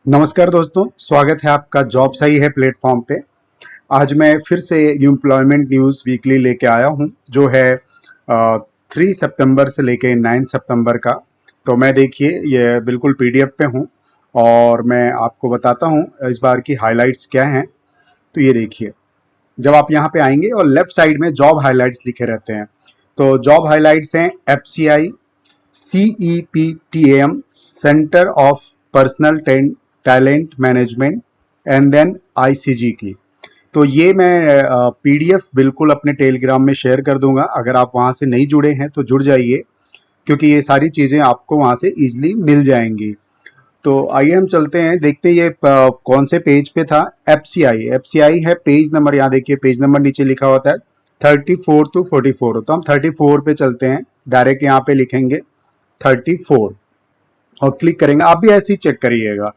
नमस्कार दोस्तों, स्वागत है आपका जॉब सही है प्लेटफॉर्म पे। आज मैं फिर से एम्प्लॉयमेंट न्यूज़ वीकली लेके आया हूँ जो है 3 सितंबर से लेके 9 सितंबर का। तो मैं देखिए ये बिल्कुल पीडीएफ पे हूँ और मैं आपको बताता हूँ इस बार की हाइलाइट्स क्या हैं। तो ये देखिए, जब आप यहाँ पे आएंगे और लेफ्ट साइड में जॉब हाइलाइट्स लिखे रहते हैं। तो जॉब हाइलाइट्स हैं FCI, CEPTAM, centre of personnel talent management and then ICG की। तो ये मैं पीडीएफ बिल्कुल अपने टेलीग्राम में शेयर कर दूंगा। अगर आप वहाँ से नहीं जुड़े हैं तो जुड़ जाइए, क्योंकि ये सारी चीज़ें आपको वहाँ से इजीली मिल जाएंगी। तो आइए हम चलते हैं, देखते हैं ये कौन से पेज पे था। एफसीआई है पेज नंबर, यहाँ देखिए पेज नंबर नीचे लिखा होता है 34 to 44। तो हम 34 पे चलते हैं, डायरेक्ट यहाँ पे लिखेंगे 34 और क्लिक करेंगे। आप भी ऐसे ही चेक करिएगा।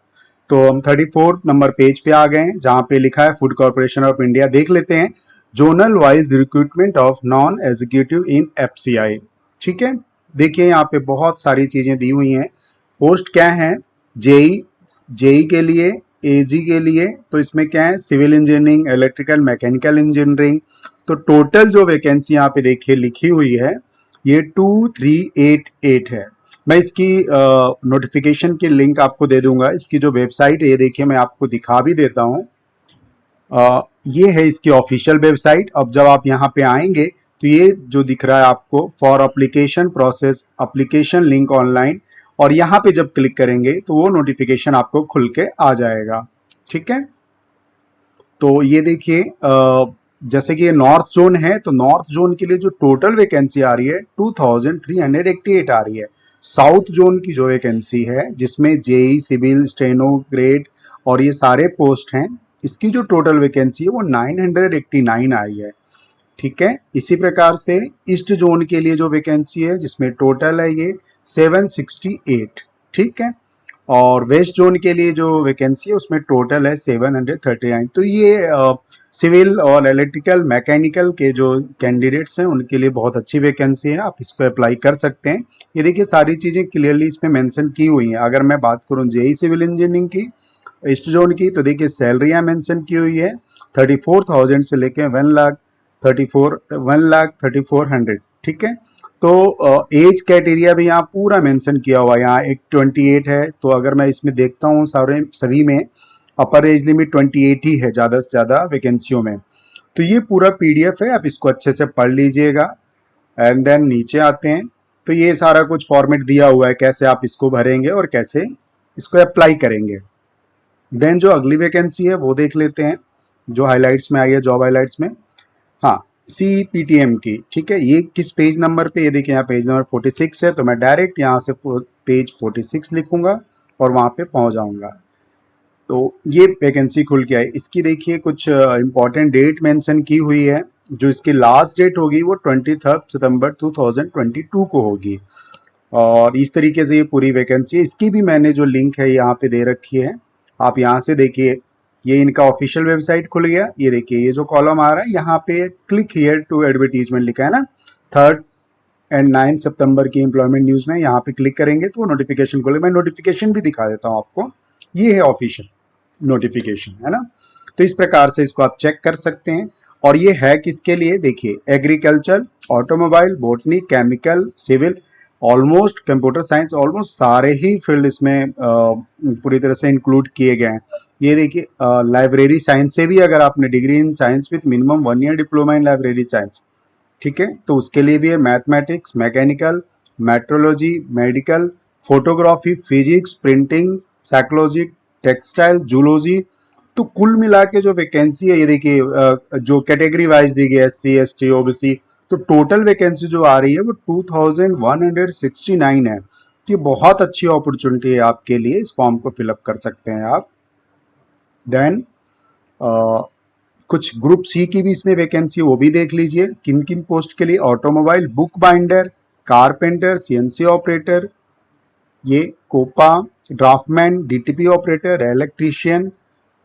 तो हम 34 नंबर पेज पे आ गए हैं जहाँ पे लिखा है फूड कॉर्पोरेशन ऑफ इंडिया। देख लेते हैं, zonal wise recruitment of non executive in FCI. ठीक है, देखिए यहाँ पे बहुत सारी चीजें दी हुई हैं। पोस्ट क्या है, जेई, जेई के लिए, एजी के लिए। तो इसमें क्या है, civil engineering, electrical, mechanical engineering. तो टोटल जो वैकेंसी यहाँ पे देखिए लिखी हुई है ये 2388 है। मैं इसकी नोटिफिकेशन की लिंक आपको दे दूंगा। इसकी जो वेबसाइट है ये देखिए, मैं आपको दिखा भी देता हूँ। ये है इसकी ऑफिशियल वेबसाइट। अब जब आप यहाँ पे आएंगे तो ये जो दिख रहा है आपको, for application process application link online, और यहाँ पे जब क्लिक करेंगे तो वो नोटिफिकेशन आपको खुल के आ जाएगा। ठीक है, तो ये देखिए जैसे कि ये नॉर्थ जोन है, तो नॉर्थ जोन के लिए जो टोटल वैकेंसी आ रही है 2388 आ रही है। साउथ जोन की जो वैकेंसी है जिसमें जेई, सिविल, स्टेनो, ग्रेड और ये सारे पोस्ट हैं, इसकी जो टोटल वैकेंसी है वो 989 आई है। ठीक है, इसी प्रकार से ईस्ट जोन के लिए जो वैकेंसी है जिसमें टोटल है ये 768। ठीक है, और वेस्ट जोन के लिए जो वैकेंसी है उसमें टोटल है 739। तो ये सिविल और इलेक्ट्रिकल, मैकेनिकल के जो कैंडिडेट्स हैं उनके लिए बहुत अच्छी वैकेंसी है, आप इसको अप्लाई कर सकते हैं। ये देखिए सारी चीज़ें क्लियरली इसमें मेंशन की हुई हैं। अगर मैं बात करूं जेई सिविल इंजीनियरिंग की, ईस्ट जोन की, तो देखिए सैलरियाँ मेंशन की हुई है 34,000 से लेके 1,34,1,34,100। ठीक है, तो एज क्राइटेरिया भी यहाँ पूरा मेंशन किया हुआ है। यहाँ एक 28 है, तो अगर मैं इसमें देखता हूँ सारे सभी में अपर एज लिमिट 28 ही है ज़्यादा से ज़्यादा वैकेंसियों में। तो ये पूरा पीडीएफ है, आप इसको अच्छे से पढ़ लीजिएगा। एंड देन नीचे आते हैं तो ये सारा कुछ फॉर्मेट दिया हुआ है कैसे आप इसको भरेंगे और कैसे इसको अप्लाई करेंगे। देन जो अगली वैकेंसी है वो देख लेते हैं जो हाइलाइट्स में आई है, जॉब हाइलाइट्स में। हाँ, CEPTAM की। ठीक है, ये किस पेज नंबर पे, ये देखिए यहाँ पेज नंबर 46 है। तो मैं डायरेक्ट यहाँ से पेज 46 लिखूंगा और वहाँ पे पहुँच जाऊँगा। तो ये वैकेंसी खुल के आई। इसकी देखिए कुछ इंपॉर्टेंट डेट मेंशन की हुई है। जो इसकी लास्ट डेट होगी वो 23 सितंबर 2022 को होगी। और इस तरीके से ये पूरी वैकेंसी है। इसकी भी मैंने जो लिंक है यहाँ पे दे रखी है, आप यहाँ से देखिए। ये इनका ऑफिशियल वेबसाइट खुल गया। ये देखिए ये जो कॉलम आ रहा है यहाँ पे क्लिक हियर टू एडवर्टीजमेंट लिखा है ना, 3 एंड 9 सितंबर की एम्प्लॉयमेंट न्यूज़ में। यहाँ पे क्लिक करेंगे तो नोटिफिकेशन खुले। मैं नोटिफिकेशन भी दिखा देता हूँ आपको। ये है ऑफिशियल नोटिफिकेशन, है ना। तो इस प्रकार से इसको आप चेक कर सकते हैं। और ये है किसके लिए, देखिए agriculture, automobile, botany, chemical, civil, almost computer science, almost सारे ही फील्ड इसमें पूरी तरह से इंक्लूड किए गए हैं। ये देखिए लाइब्रेरी साइंस से भी, अगर आपने degree in science with minimum 1 year diploma in library science, ठीक है, तो उसके लिए भी है। Mathematics, mechanical, metrology, medical, photography, physics, printing, psychology, textile, zoology. तो कुल मिला के जो वैकेंसी है ये देखिए जो कैटेगरी वाइज दी गई है, SC, ST, OBC, तो टोटल वैकेंसी जो आ रही है वो 2169 है। ये बहुत अच्छी अपॉर्चुनिटी है आपके लिए, इस फॉर्म को फिलअप कर सकते हैं आप। देन कुछ ग्रुप सी की भी इसमें वैकेंसी, वो भी देख लीजिए किन किन पोस्ट के लिए। Automobile, book binder, carpenter, CNC operator, ये COPA, draftsman, DTP operator, electrician.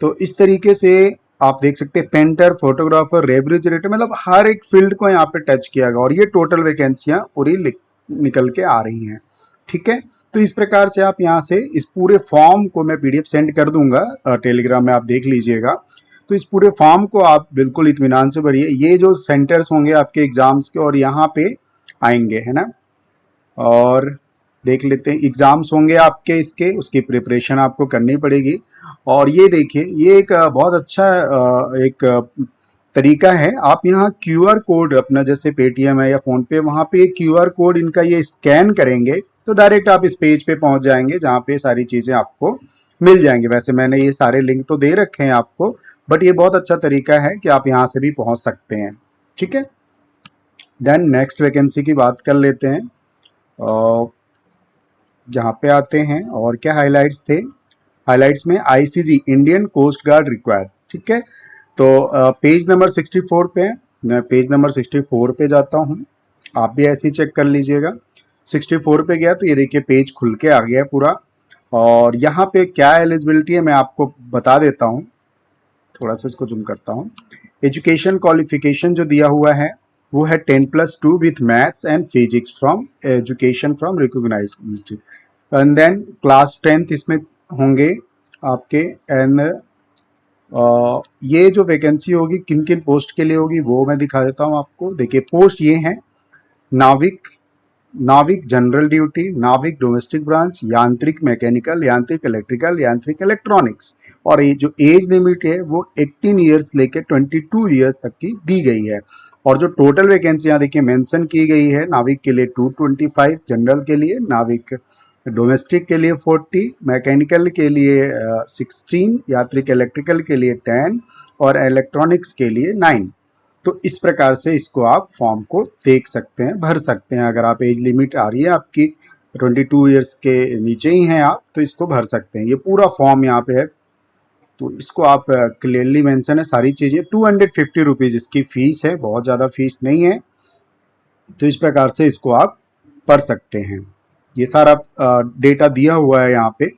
तो इस तरीके से आप देख सकते हैं, पेंटर, फोटोग्राफर, रेफ्रिजरेटर, मतलब हर एक फील्ड को यहाँ पे टच किया गया। और ये टोटल वैकेंसियाँ पूरी निकल के आ रही हैं। ठीक है। तो इस प्रकार से आप यहाँ से इस पूरे फॉर्म को मैं पीडीएफ सेंड कर दूंगा टेलीग्राम में, आप देख लीजिएगा। तो इस पूरे फॉर्म को आप बिल्कुल इत्मीनान से भरिए। ये जो सेंटर्स होंगे आपके एग्जाम्स के और यहाँ पे आएंगे, है ना। और देख लेते हैं, एग्जाम्स होंगे आपके इसके, उसकी प्रिपरेशन आपको करनी पड़ेगी। और ये देखिए, ये एक बहुत अच्छा एक तरीका है। आप यहाँ क्यूआर कोड अपना, जैसे पेटीएम है या फोन पे, वहाँ पे क्यूआर कोड इनका ये स्कैन करेंगे तो डायरेक्ट आप इस पेज पे पहुंच जाएंगे जहाँ पे सारी चीजें आपको मिल जाएंगी। वैसे मैंने ये सारे लिंक तो दे रखे हैं आपको, बट ये बहुत अच्छा तरीका है कि आप यहाँ से भी पहुंच सकते हैं, ठीक है। देन नेक्स्ट वैकेंसी की बात कर लेते हैं, जहाँ पे आते हैं। और क्या हाइलाइट्स थे, हाइलाइट्स में ICG Indian Coast Guard required, ठीक है। तो पेज नंबर 64 पे है, मैं पेज नंबर 64 पे जाता हूँ, आप भी ऐसे ही चेक कर लीजिएगा। 64 पे गया तो ये देखिए पेज खुल के आ गया है पूरा। और यहाँ पे क्या एलिजिबिलिटी है मैं आपको बता देता हूँ, थोड़ा सा इसको जूम करता हूँ। एजुकेशन क्वालिफिकेशन जो दिया हुआ है वो है 10+2 with maths and physics from education from recognised institute. And then class 10th इसमें होंगे आपके। एंड ये जो वैकेंसी होगी किन किन पोस्ट के लिए होगी वो मैं दिखा देता हूँ आपको। देखिए पोस्ट ये हैं, नाविक, नाविक जनरल ड्यूटी, नाविक डोमेस्टिक ब्रांच, यांत्रिक मैकेनिकल, यांत्रिक इलेक्ट्रिकल, यांत्रिक इलेक्ट्रॉनिक्स। और ये जो एज लिमिट है वो 18 ईयर्स लेके 22 ईयर्स तक की दी गई है। और जो टोटल वैकेंसी यहाँ देखिए मेंशन की गई है, नाविक के लिए 225, जनरल के लिए, नाविक डोमेस्टिक के लिए 40, मैकेनिकल के लिए 16, यांत्रिक इलेक्ट्रिकल के लिए 10 और इलेक्ट्रॉनिक्स के लिए 9। तो इस प्रकार से इसको आप फॉर्म को देख सकते हैं, भर सकते हैं। अगर आप एज लिमिट आ रही है आपकी 22 ईयर्स के नीचे ही हैं आप, तो इसको भर सकते हैं। ये पूरा फॉर्म यहाँ पे है, तो इसको आप क्लियरली मेंशन है सारी चीज़ें। 250 रुपीज़ इसकी फ़ीस है, बहुत ज़्यादा फीस नहीं है। तो इस प्रकार से इसको आप पढ़ सकते हैं। ये सारा डेटा दिया हुआ है यहाँ पे,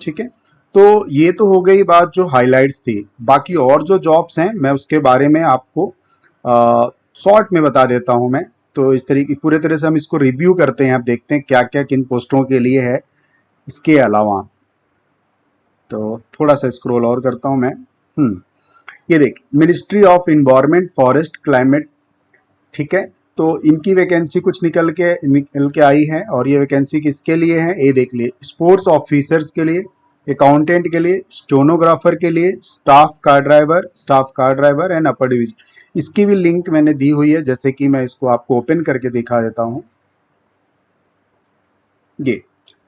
ठीक है। तो ये तो हो गई बात जो हाइलाइट्स थी। बाकी और जो जॉब्स हैं मैं उसके बारे में आपको शॉर्ट में बता देता हूं मैं। तो इस तरीके पूरे तरह से हम इसको रिव्यू करते हैं, आप देखते हैं क्या क्या किन पोस्टों के लिए है इसके अलावा। तो थोड़ा सा स्क्रॉल और करता हूं मैं। ये देख, ministry of environment forest climate, ठीक है। तो इनकी वैकेंसी कुछ निकल के आई है। और ये वैकेंसी किसके लिए है ये देख लिए, स्पोर्ट्स ऑफिसर्स के लिए, अकाउंटेंट के लिए, स्टोनोग्राफर के लिए, staff car driver and upper division. इसकी भी लिंक मैंने दी हुई है, जैसे कि मैं इसको आपको ओपन करके दिखा देता हूं। ये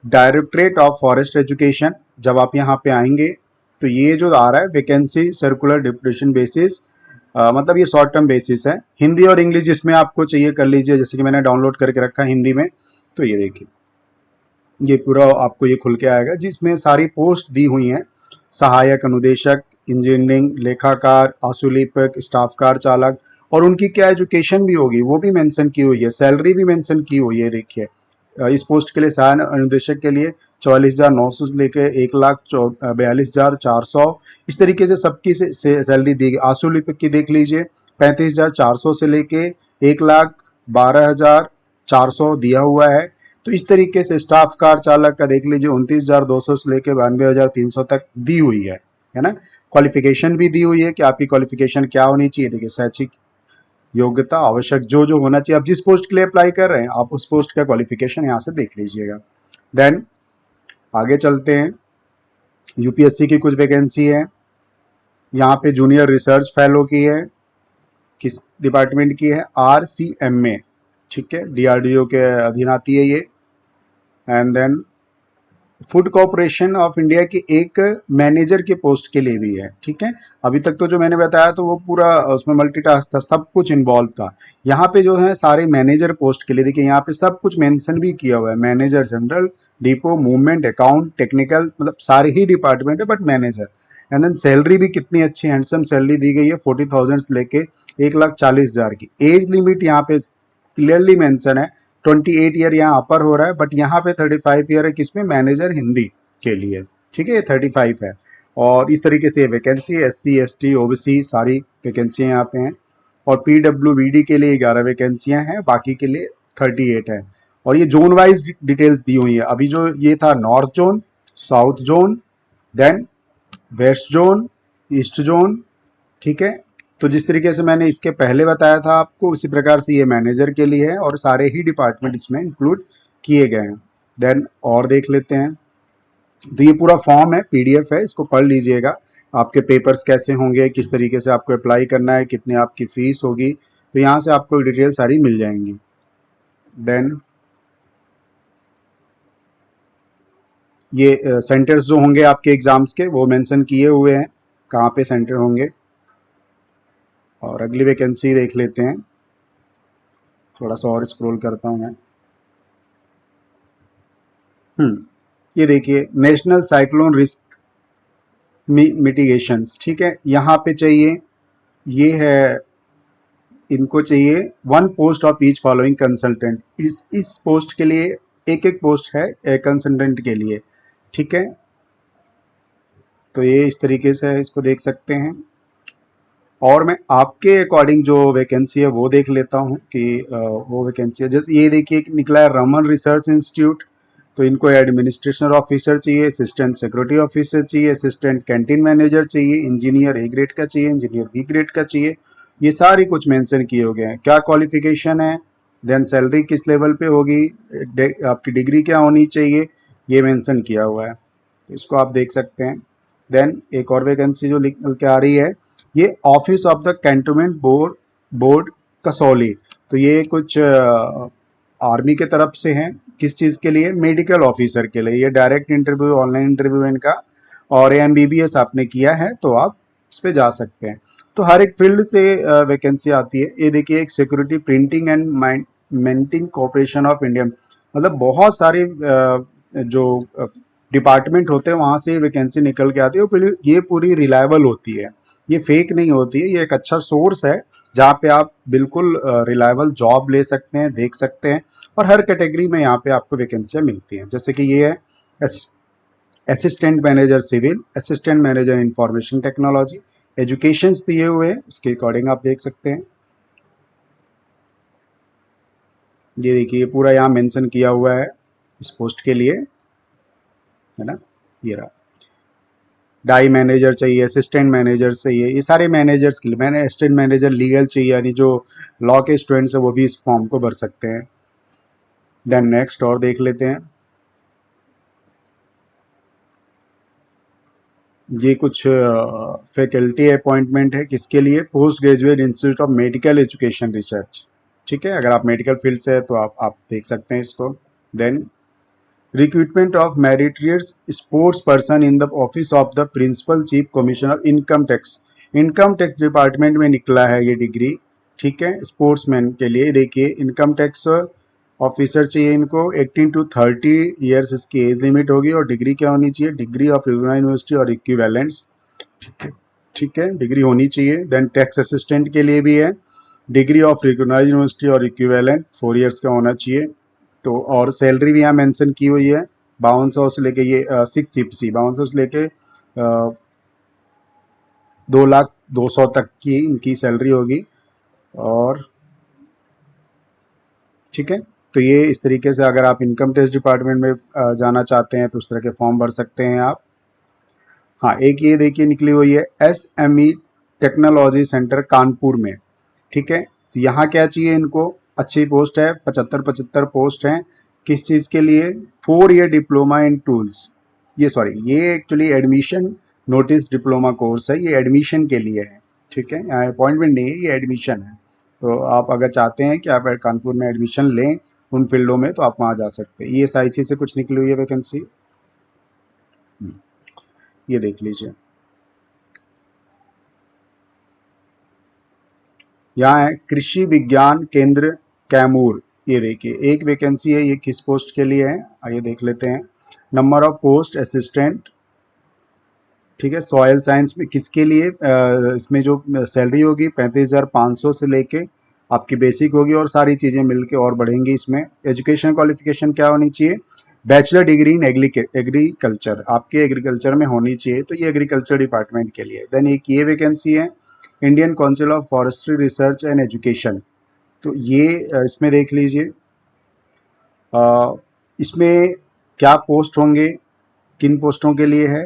डायरेक्टरेट ऑफ फॉरेस्ट एजुकेशन, जब आप यहाँ पे आएंगे तो ये जो आ रहा है वैकेंसी सर्कुलर डिप्यूटेशन बेसिस, मतलब ये शॉर्ट टर्म बेसिस है। हिंदी और इंग्लिश जिसमें आपको चाहिए कर लीजिए, जैसे कि मैंने डाउनलोड करके रखा है हिंदी में। तो ये देखिए, ये पूरा आपको ये खुल के आएगा जिसमें सारी पोस्ट दी हुई हैं। सहायक अनुदेशक, इंजीनियरिंग, लेखाकार, आशुलिपिक, स्टाफ कार चालक, और उनकी क्या एजुकेशन भी होगी वो भी मेंशन की हुई है, सैलरी भी मेंशन की हुई है। देखिए इस पोस्ट के लिए सहायक अनुदेशक के लिए 44,900 से लेके 1,42,400, इस तरीके से सबकी से सैलरी दी गई। आशुलिपिक की देख लीजिए 35,400 से लेके 1,12,400 दिया हुआ है। तो इस तरीके से स्टाफ कार चालक का देख लीजिए 29,200 से लेके 92,300 तक दी हुई है ना। क्वालिफिकेशन भी दी हुई है कि आपकी क्वालिफिकेशन क्या होनी चाहिए। देखिए शैक्षिक योग्यता आवश्यक जो होना चाहिए, आप जिस पोस्ट के लिए अप्लाई कर रहे हैं आप उस पोस्ट का क्वालिफिकेशन यहाँ से देख लीजिएगा। देन आगे चलते हैं, यूपीएससी की कुछ वैकेंसी है। यहाँ पे जूनियर रिसर्च फेलो की है, किस डिपार्टमेंट की है, RCMA, ठीक है, DRDO के अधीन आती है ये। And then Food Corporation of India की एक मैनेजर के पोस्ट के लिए भी है, ठीक है। अभी तक तो जो मैंने बताया तो वो पूरा उसमें मल्टीटास्क था, सब कुछ इन्वॉल्व था। यहाँ पे जो है सारे मैनेजर पोस्ट के लिए देखिए यहाँ पे सब कुछ मेंशन भी किया हुआ है, manager general, depot, movement, account, technical, मतलब सारे ही डिपार्टमेंट है but manager. And then salary भी कितनी अच्छी हैंडसम सैलरी दी गई है, 40,000 से लेके 1,40,000 की। एज लिमिट यहाँ पे क्लियरली मेंशन है, 28 ईयर यहाँ अपर हो रहा है, बट यहाँ पे 35 ईयर है किसमें, मैनेजर हिंदी के लिए, ठीक है, 35 है। और इस तरीके से वैकेंसी SC ST OBC सारी वैकेंसियाँ यहाँ पे हैं। और PWBD के लिए 11 वैकेंसियाँ हैं, बाकी के लिए 38 है। और ये जोन वाइज डिटेल्स दी हुई है। अभी जो ये था north zone, south zone, then west zone, east zone, ठीक है। तो जिस तरीके से मैंने इसके पहले बताया था आपको, उसी प्रकार से ये मैनेजर के लिए है और सारे ही डिपार्टमेंट इसमें इंक्लूड किए गए हैं। देन और देख लेते हैं। तो ये पूरा फॉर्म है, पीडीएफ है, इसको पढ़ लीजिएगा। आपके पेपर्स कैसे होंगे, किस तरीके से आपको अप्लाई करना है, कितनी आपकी फीस होगी, तो यहाँ से आपको डिटेल सारी मिल जाएंगी। देन ये सेंटर्स जो होंगे आपके एग्जाम्स के वो मेंशन किए हुए हैं, कहाँ पे सेंटर होंगे। और अगली वैकेंसी देख लेते हैं, थोड़ा सा और स्क्रॉल करता हूँ मैं। ये देखिए, नेशनल साइक्लोन रिस्क मिटिगेशंस, ठीक है। यहाँ पे चाहिए, ये है, इनको चाहिए 1 post of each following consultant. इस पोस्ट के लिए एक एक पोस्ट है कंसल्टेंट के लिए, ठीक है। तो ये इस तरीके से है, इसको देख सकते हैं। और मैं आपके अकॉर्डिंग जो वैकेंसी है वो देख लेता हूँ कि वो वैकेंसी है। जैसे ये देखिए निकला है रमन रिसर्च इंस्टीट्यूट, तो इनको एडमिनिस्ट्रेशन ऑफिसर चाहिए, असिस्टेंट सिक्योरिटी ऑफिसर चाहिए, असिस्टेंट कैंटीन मैनेजर चाहिए, इंजीनियर ए ग्रेड का चाहिए, इंजीनियर बी ग्रेड का चाहिए। ये सारी कुछ मेंशन किए हो गए हैं, क्या क्वालिफिकेशन है, देन सैलरी किस लेवल पे होगी, आपकी डिग्री क्या होनी चाहिए, ये मेंशन किया हुआ है। तो इसको आप देख सकते हैं। देन एक और वैकेंसी जो निकल के आ रही है, ये office of the cantonment board Kasauli. तो ये कुछ आर्मी के तरफ से हैं, किस चीज़ के लिए, मेडिकल ऑफिसर के लिए। ये डायरेक्ट इंटरव्यू, ऑनलाइन इंटरव्यू इनका, और एमबीबीएस आपने किया है तो आप इस पे जा सकते हैं। तो हर एक फील्ड से वैकेंसी आती है। ये देखिए, एक security printing and minting corporation of India, मतलब बहुत सारे जो डिपार्टमेंट होते हैं वहाँ से वैकेंसी निकल के आती है। और ये पूरी रिलायबल होती है, ये फेक नहीं होती है, ये एक अच्छा सोर्स है जहाँ पे आप बिल्कुल रिलायबल जॉब ले सकते हैं, देख सकते हैं। और हर कैटेगरी में यहाँ पे आपको वैकेंसियाँ मिलती हैं। जैसे कि ये है assistant manager civil, assistant manager information technology, education दिए हुए हैं, उसके अकॉर्डिंग आप देख सकते हैं। ये देखिए पूरा यहाँ मेंशन किया हुआ है इस पोस्ट के लिए, है ना। ये रहा, डाई मैनेजर चाहिए, असिस्टेंट मैनेजर चाहिए, ये सारे मैनेजर्स के लिए। मैंने असिस्टेंट मैनेजर लीगल चाहिए, यानी जो लॉ के स्टूडेंट्स हैं वो भी इस फॉर्म को भर सकते हैं। देन नेक्स्ट और देख लेते हैं। ये कुछ फैकल्टी अपॉइंटमेंट है, किसके लिए, post graduate institute of medical education research, ठीक है। अगर आप मेडिकल फील्ड से है तो आप देख सकते हैं इसको। Then recruitment of meritorious sports person in the office of the principal chief commissioner of income tax. Income tax department में निकला है ये डिग्री, ठीक है। स्पोर्ट्समैन के लिए देखिए, इनकम टैक्स ऑफिसर चाहिए इनको, 18 to 30 ईयर्स इसकी एज लिमिट होगी। और डिग्री क्या होनी चाहिए, डिग्री ऑफ रिगुलर यूनिवर्सिटी और इक्विवेलेंट्स, ठीक है, ठीक है, डिग्री होनी चाहिए। देन टैक्स असिस्टेंट के लिए भी है, डिग्री ऑफ रिकॉग्नाइज यूनिवर्सिटी और इक्विवेलेंट 4 ईयर्स का होना चाहिए। तो और सैलरी भी यहाँ मेंशन की हुई है, 5200 से लेके ये 6 CPC 5200 से लेके 2,02,00,000 तक की इनकी सैलरी होगी। और ठीक है, तो ये इस तरीके से अगर आप इनकम टैक्स डिपार्टमेंट में जाना चाहते हैं तो उस तरह के फॉर्म भर सकते हैं आप। हाँ, एक ये देखिए निकली हुई है SME टेक्नोलॉजी सेंटर कानपुर में, ठीक है। तो यहाँ क्या चाहिए इनको, अच्छी पोस्ट है, 75 पोस्ट हैं। किस चीज़ के लिए, 4 ईयर डिप्लोमा इन टूल्स। ये actually admission notice diploma course है, ये एडमिशन के लिए है, ठीक है। यहाँ अपॉइंटमेंट नहीं है, ये एडमिशन है। तो आप अगर चाहते हैं कि आप कानपुर में एडमिशन लें उन फील्डों में, तो आप वहाँ जा सकते हैं। ESIC से कुछ निकली हुई है वैकेंसी, ये देख लीजिए। यहाँ है कृषि विज्ञान केंद्र कैमूर, ये देखिए एक वैकेंसी है, ये किस पोस्ट के लिए है आइए देख लेते हैं। नंबर ऑफ पोस्ट असिस्टेंट, ठीक है। सॉयल साइंस में किसके लिए, इसमें जो सैलरी होगी 35,500 से लेके आपकी बेसिक होगी, और सारी चीज़ें मिलके और बढ़ेंगी इसमें। एजुकेशन क्वालिफिकेशन क्या होनी चाहिए, बैचलर डिग्री इन एग्रीकल्चर, आपके एग्रीकल्चर में होनी चाहिए, तो ये एग्रीकल्चर डिपार्टमेंट के लिए। देन एक ये वैकेंसी है Indian council of forestry research and education, तो ये इसमें देख लीजिए इसमें क्या पोस्ट होंगे, किन पोस्टों के लिए है?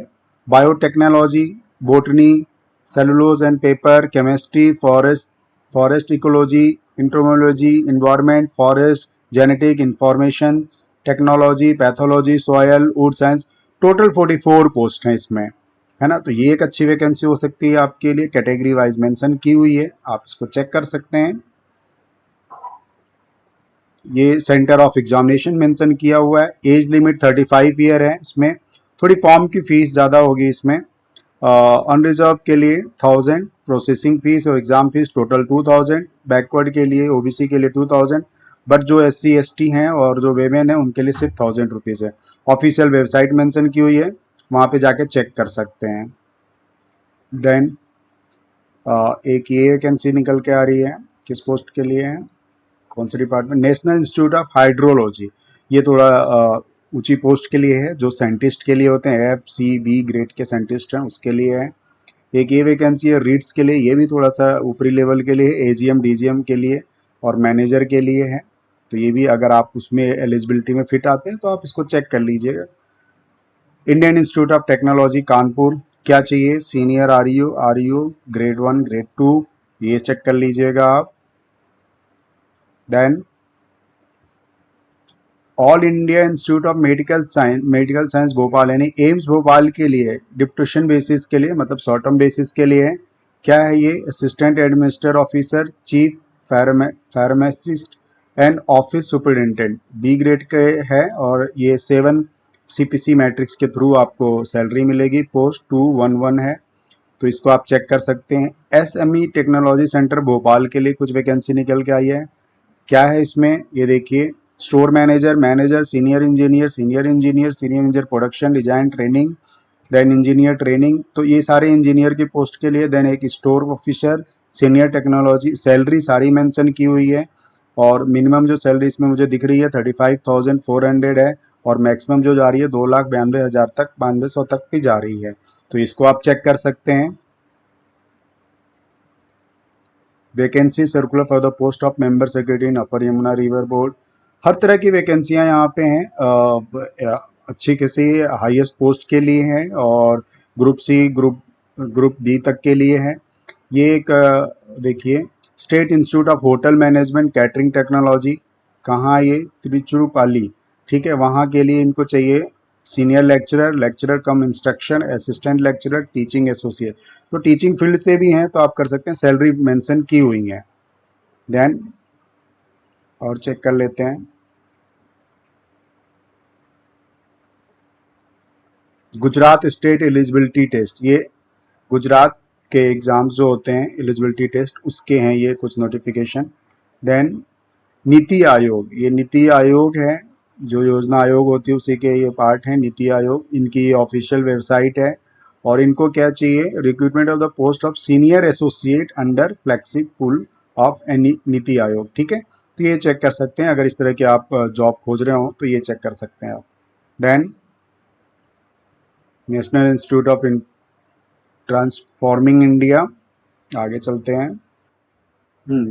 Biotechnology, botany, cellulose and paper, chemistry, forest ecology, entomology, environment, forest, genetic, information technology, pathology, soil, wood science. Total 44 post हैं इसमें, है ना। तो ये एक अच्छी वैकेंसी हो सकती है आपके लिए, कैटेगरी वाइज मेंशन की हुई है, आप इसको चेक कर सकते हैं। ये सेंटर ऑफ एग्जामिनेशन मेंशन किया हुआ है। एज लिमिट 35 ईयर है। इसमें थोड़ी फॉर्म की फीस ज़्यादा होगी इसमें। अनरिजर्व के लिए 1000, प्रोसेसिंग फीस और एग्जाम फीस टोटल 2000, बैकवर्ड के लिए ओबीसी के लिए 2000, बट जो SC ST हैं और जो वेमेन है उनके लिए सिर्फ 1000 रुपीज़ है। ऑफिशियल वेबसाइट मेंशन की हुई है, वहाँ पे जाके चेक कर सकते हैं। देन एक ये वैकेंसी निकल के आ रही है, किस पोस्ट के लिए है, कौन से department? National institute of hydrology. ये थोड़ा ऊंची पोस्ट के लिए है, जो साइंटिस्ट के लिए होते हैं, FCB ग्रेड के साइंटिस्ट हैं उसके लिए है। एक ये वैकेंसी है रीड्स के लिए, ये भी थोड़ा सा ऊपरी लेवल के लिए, AGM DGM के लिए और मैनेजर के लिए है। तो ये भी अगर आप उसमें एलिजिबिलिटी में फिट आते हैं तो आप इसको चेक कर लीजिएगा। Indian institute of technology Kanpur, क्या चाहिए? सीनियर RU ग्रेड 1 ग्रेड 2, ये चेक कर लीजिएगा आप। Then All India Institute of Medical Science Bhopal, यानी एम्स भोपाल के लिए डिप्यूटेशन बेसिस के लिए, मतलब शॉर्ट टर्म बेसिस के लिए है। क्या है ये? Assistant administrator officer, chief pharmacist and office superintendent, B grade के है और ये 7 CPC मैट्रिक्स के थ्रू आपको सैलरी मिलेगी। पोस्ट 211 है, तो इसको आप चेक कर सकते हैं। SME टेक्नोलॉजी सेंटर भोपाल के लिए कुछ वैकेंसी निकल के आई है। क्या है इसमें? ये देखिए, store manager, senior engineer production design training, then engineer training. तो ये सारे इंजीनियर की पोस्ट के लिए। देन एक store officer, senior technology. Salary सारी मेंशन की हुई है और मिनिमम जो सैलरी इसमें मुझे दिख रही है 35,400 है और मैक्सिमम जो जा रही है 2,92,000 तक, 9200 तक की जा रही है। तो इसको आप चेक कर सकते हैं। Vacancy circular for the post of member secretary in upper Yamuna river board. हर तरह की वैकेंसियां यहाँ पे हैं, अच्छी किसी हाईएस्ट पोस्ट के लिए हैं और ग्रुप C ग्रुप D तक के लिए है। ये एक देखिए, state institute of hotel management catering technology, कहाँ ये? तिरुचिरापल्ली, ठीक है। वहाँ के लिए इनको चाहिए senior lecturer cum instruction assistant lecturer, teaching associate. तो टीचिंग फील्ड से भी हैं तो आप कर सकते हैं, सैलरी मेंशन की हुई है। देन और चेक कर लेते हैं। गुजरात स्टेट एलिजिबिलिटी टेस्ट, ये गुजरात के एग्जाम्स जो होते हैं एलिजिबिलिटी टेस्ट उसके हैं ये कुछ नोटिफिकेशन। देन नीति आयोग, ये नीति आयोग है, जो योजना आयोग होती है उसी के ये पार्ट है नीति आयोग। इनकी ऑफिशियल वेबसाइट है और इनको क्या चाहिए? Recruitment of the post of senior associate under फ्लेक्सिब pool of any NITI Aayog, ठीक है। तो ये चेक कर सकते हैं, अगर इस तरह के आप जॉब खोज रहे हो तो ये चेक कर सकते हैं आप। Then national institute of transforming India, आगे चलते हैं।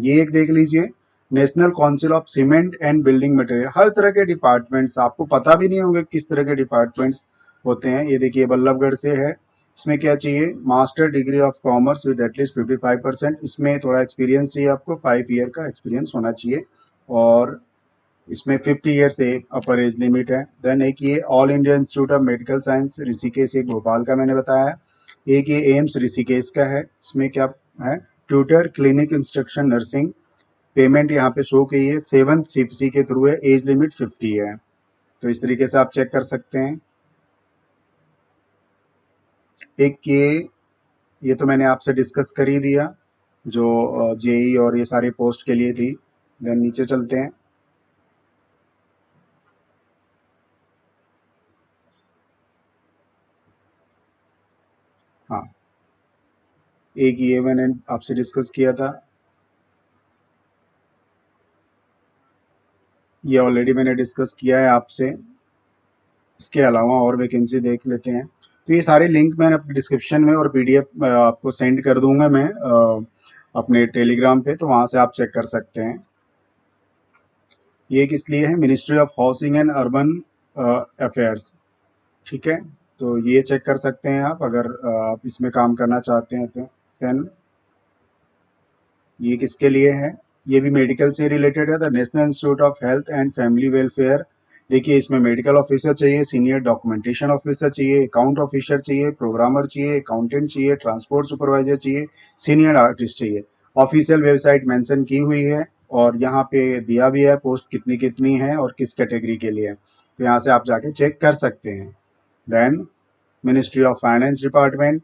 ये एक देख लीजिए, national council of cement and building material. हर तरह के डिपार्टमेंट्स, आपको पता भी नहीं होंगे किस तरह के डिपार्टमेंट्स होते हैं। ये देखिए बल्लभगढ़ से है। इसमें क्या चाहिए? Master degree of commerce with at least 55%। इसमें थोड़ा एक्सपीरियंस चाहिए आपको, 5 ईयर का एक्सपीरियंस होना चाहिए और इसमें 50 ईयर से अपर एज लिमिट है। देन एक ये all India Institute of Medical science Rishikesh, एक भोपाल का मैंने बताया। एक ये एम्स ऋषिकेश का है, इसमें क्या है? Tutor clinic instruction nursing. Payment यहाँ पे शो की है 7th CPC के थ्रू है, एज लिमिट 50 है। तो इस तरीके से आप चेक कर सकते हैं। एक ये तो मैंने आपसे डिस्कस कर ही दिया, जो JEE और ये सारे पोस्ट के लिए थी। देन नीचे चलते हैं। हाँ, एक ये मैंने आपसे डिस्कस किया था, ये ऑलरेडी मैंने डिस्कस किया है आपसे। इसके अलावा और वैकेंसी देख लेते हैं। तो ये सारे लिंक मैंने अपने डिस्क्रिप्शन में और PDF आपको सेंड कर दूंगा मैं अपने टेलीग्राम पे, तो वहाँ से आप चेक कर सकते हैं। ये किस लिए है? Ministry of housing and urban affairs. ठीक है, तो ये चेक कर सकते हैं आप अगर आप इसमें काम करना चाहते हैं तो। देन ये किसके लिए है? ये भी मेडिकल से रिलेटेड है। The national institute of health and family welfare. देखिए इसमें मेडिकल ऑफिसर चाहिए, सीनियर डॉक्यूमेंटेशन ऑफिसर चाहिए, अकाउंट ऑफिसर चाहिए, प्रोग्रामर चाहिए, अकाउंटेंट चाहिए, ट्रांसपोर्ट सुपरवाइजर चाहिए, सीनियर आर्टिस्ट चाहिए। ऑफिशियल वेबसाइट मेंशन की हुई है और यहाँ पे दिया भी है पोस्ट कितनी कितनी है और किस कैटेगरी के लिए है, तो यहाँ से आप जाके चेक कर सकते हैं। Then ministry of finance department,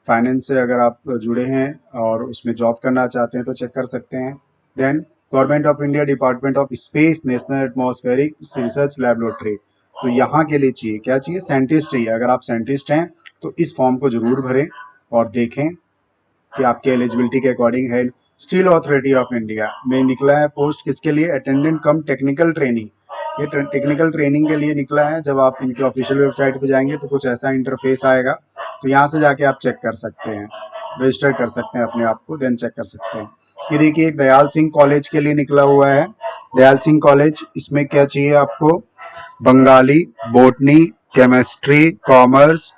finance से अगर आप जुड़े हैं और उसमें जॉब करना चाहते हैं तो चेक कर सकते हैं। Then government of India department of space national atmospheric research laboratory, तो यहाँ के लिए चाहिए क्या चाहिए? साइंटिस्ट चाहिए। अगर आप साइंटिस्ट हैं तो इस फॉर्म को जरूर भरें और देखें कि आपके एलिजिबिलिटी के अकॉर्डिंग है। स्टील अथॉरिटी ऑफ इंडिया में निकला है पोस्ट किसके लिए? अटेंडेंट कम टेक्निकल ट्रेनिंग। ये टेक्निकल ट्रेनिंग के लिए निकला है। जब आप इनकी ऑफिशियल वेबसाइट पे जाएंगे तो कुछ ऐसा इंटरफेस आएगा, तो यहाँ से जाके आप चेक कर सकते हैं, रजिस्टर कर सकते हैं अपने आप को, देन चेक कर सकते हैं। ये देखिए दयाल सिंह कॉलेज के लिए निकला हुआ है। दयाल सिंह कॉलेज, इसमें क्या चाहिए आपको? Bengali, botany, chemistry, commerce,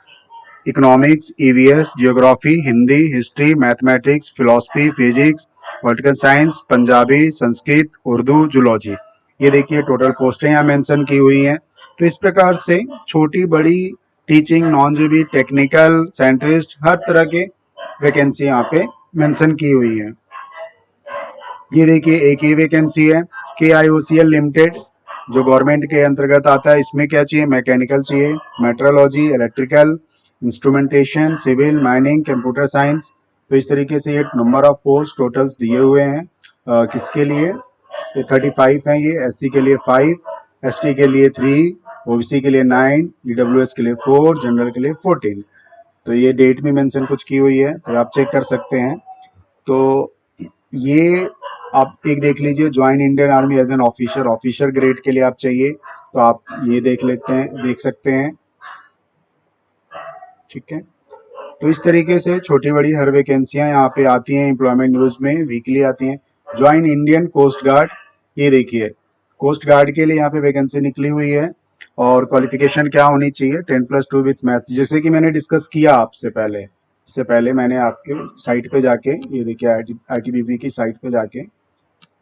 economics, EVS, geography, Hindi, history, mathematics, philosophy, physics, political science, Punjabi, Sanskrit, Urdu, zoology. ये देखिए टोटल पोस्टें यहाँ मेंशन की हुई हैं। तो इस प्रकार से छोटी बड़ी टीचिंग, नॉन जीबी, टेक्निकल, साइंटिस्ट, हर तरह के वैकेंसी यहाँ पे मेंशन की हुई है। ये देखिए एक ही वैकेंसी है KIOCL लिमिटेड, जो गवर्नमेंट के अंतर्गत आता है। इसमें क्या चाहिए? मैकेनिकल चाहिए, metrology, electrical, instrumentation, civil, mining, computer science. तो इस तरीके से ये नंबर ऑफ पोस्ट टोटल्स दिए हुए हैं। किसके लिए? ये 35 हैं। ये SC के लिए 5, ST के लिए 3, OBC के लिए 9, EWS के लिए 4, जनरल के लिए 14। तो ये डेट भी मेंशन कुछ की हुई है, तो आप चेक कर सकते हैं। तो ये आप एक देख लीजिए, join Indian army as an officer, officer grade के लिए आप चाहिए तो आप ये देख लेते हैं, देख सकते हैं। ठीक है, तो इस तरीके से छोटी बड़ी हर वैकेंसियां यहाँ पे आती हैं, एम्प्लॉयमेंट न्यूज में वीकली आती हैं। ज्वाइन इंडियन कोस्ट गार्ड, ये देखिए कोस्ट गार्ड के लिए यहाँ पे वैकेंसी निकली हुई है। और क्वालिफिकेशन क्या होनी चाहिए? 10+2 विथ मैथ्स, जैसे कि मैंने डिस्कस किया आपसे पहले। इससे पहले मैंने आपके साइट पे जाके, ये देखिए ITBP की साइट पे जाके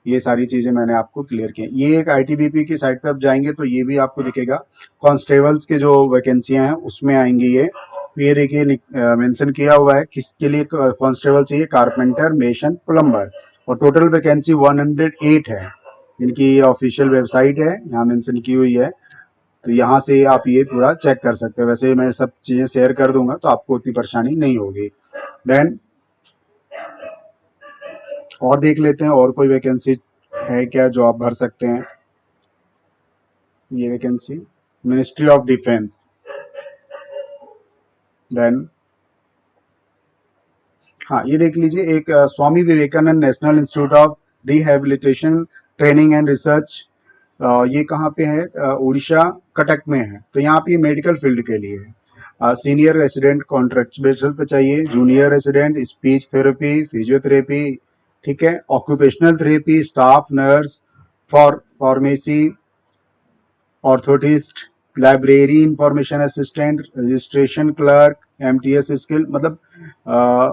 ये सारी चीजें मैंने आपको क्लियर की। ये एक ITBP की साइट पे आप जाएंगे तो ये भी आपको दिखेगा, कांस्टेबल्स के जो वैकेंसियां हैं उसमें आएंगी ये। तो ये देखिए मेंशन किया हुआ है किसके लिए कांस्टेबल चाहिए? Carpenter, mason, plumber. और टोटल वैकेंसी 108 है। इनकी ऑफिशियल वेबसाइट है, यहाँ मेंशन की हुई है, तो यहाँ से आप ये पूरा चेक कर सकते हैं। वैसे मैं सब चीजें शेयर कर दूंगा तो आपको उतनी परेशानी नहीं होगी। देन और देख लेते हैं और कोई वैकेंसी है क्या जो आप भर सकते हैं। ये vacancy ministry of defence. Then हाँ, ये देख लीजिए एक Swami Vivekananda national institute of rehabilitation training and research, ये कहाँ पे है? उड़ीसा, कटक में है। तो यहाँ पे मेडिकल फील्ड के लिए है। सीनियर रेसिडेंट कॉन्ट्रैक्ट बेसिस पे चाहिए, junior resident speech therapy, physiotherapy, ठीक है, occupational therapy, staff nurse, pharmacy, orthotist, library information assistant, registration clerk, MTS skill, मतलब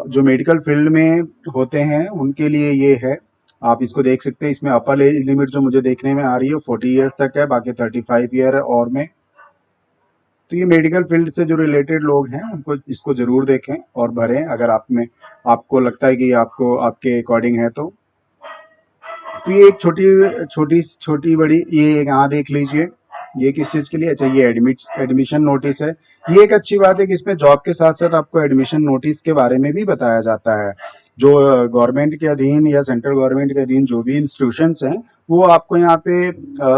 जो मेडिकल फील्ड में होते हैं उनके लिए ये है। आप इसको देख सकते हैं। इसमें अपर एज लिमिट जो मुझे देखने में आ रही है 40 ईयर्स तक है, बाकी 35 ईयर है और में। तो ये मेडिकल फील्ड से जो रिलेटेड लोग हैं उनको इसको जरूर देखें और भरें अगर आप में आपको लगता है कि आपको आपके अकॉर्डिंग है तो। तो ये एक छोटी बड़ी, ये यहाँ देख लीजिए, ये किस चीज के लिए? अच्छा, ये एडमिशन नोटिस है। ये एक अच्छी बात है कि इसमें जॉब के साथ साथ आपको एडमिशन नोटिस के बारे में भी बताया जाता है। जो गवर्नमेंट के अधीन या सेंट्रल गवर्नमेंट के अधीन जो भी इंस्टीट्यूशंस हैं वो आपको यहाँ पे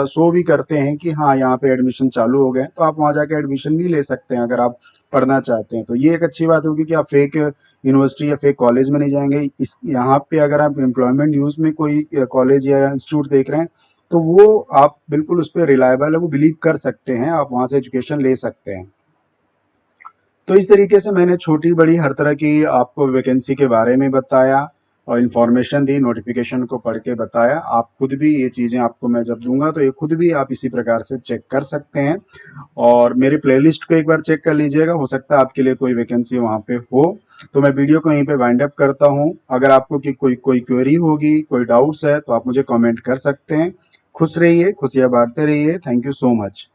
शो भी करते हैं कि हाँ यहाँ पे एडमिशन चालू हो गए, तो आप वहाँ जाके एडमिशन भी ले सकते हैं अगर आप पढ़ना चाहते हैं। तो ये एक अच्छी बात होगी कि आप फेक यूनिवर्सिटी या फेक कॉलेज में नहीं जाएंगे। इस यहाँ पे अगर आप एम्प्लॉयमेंट न्यूज में कोई कॉलेज या इंस्टीट्यूट देख रहे हैं तो वो आप बिल्कुल उस पर रिलायबल है, वो बिलीव कर सकते हैं, आप वहां से एजुकेशन ले सकते हैं। तो इस तरीके से मैंने छोटी बड़ी हर तरह की आपको वैकेंसी के बारे में बताया। और इन्फॉर्मेशन दी, नोटिफिकेशन को पढ़ के बताया। आप खुद भी ये चीज़ें आपको मैं जब दूंगा तो ये खुद भी आप इसी प्रकार से चेक कर सकते हैं। और मेरी प्लेलिस्ट को एक बार चेक कर लीजिएगा, हो सकता है आपके लिए कोई वैकेंसी वहाँ पे हो। तो मैं वीडियो को यहीं पे वाइंड अप करता हूँ। अगर आपको कि कोई क्वेरी होगी, कोई डाउट्स है तो आप मुझे कमेंट कर सकते हैं। खुश रहिए, खुशियाँ बांटते रहिए। Thank you so much.